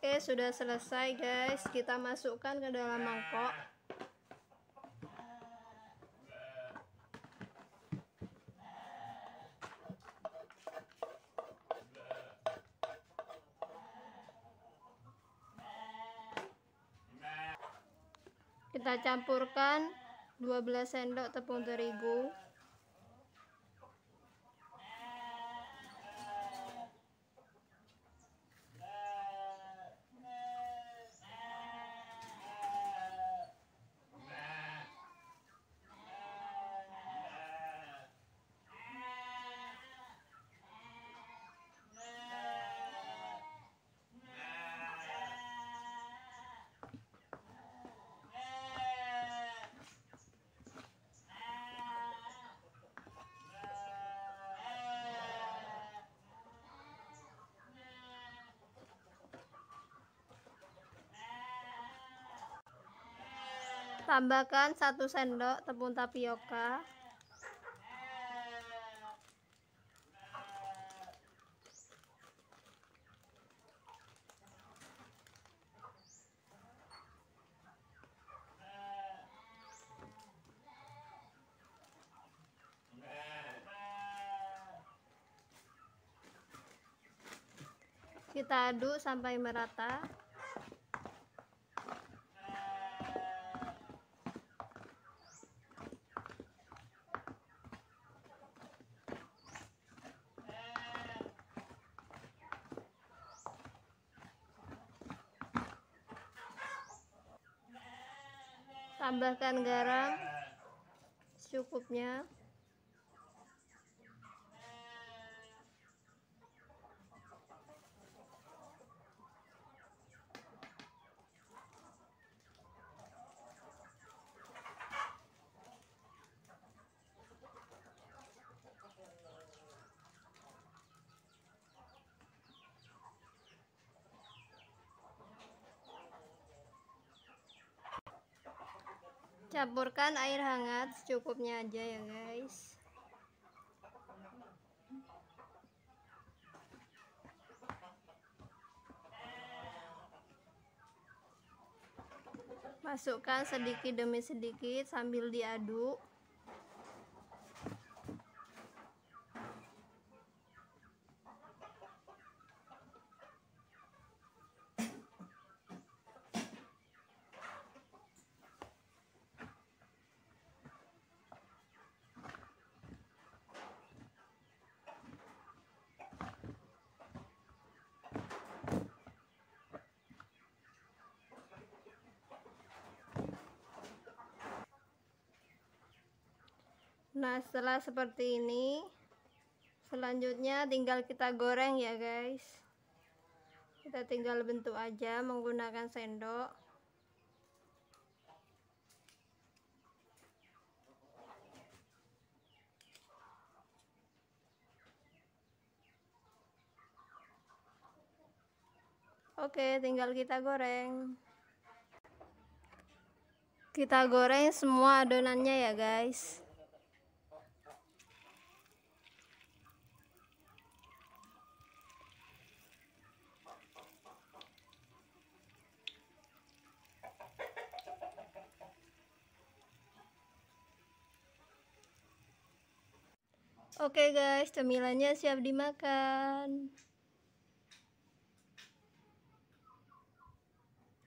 Oke, sudah selesai guys. Kita masukkan ke dalam mangkok. Kita campurkan 12 sendok tepung terigu. Tambahkan 1 sendok tepung tapioka. Kita aduk sampai merata. Tambahkan garam secukupnya. Campurkan air hangat secukupnya aja ya guys. Masukkan sedikit demi sedikit sambil diaduk. Nah, setelah seperti ini, selanjutnya tinggal kita goreng ya guys. Kita tinggal bentuk aja menggunakan sendok. Oke, tinggal kita goreng. Kita goreng semua adonannya ya guys. Oke guys, cemilannya siap dimakan.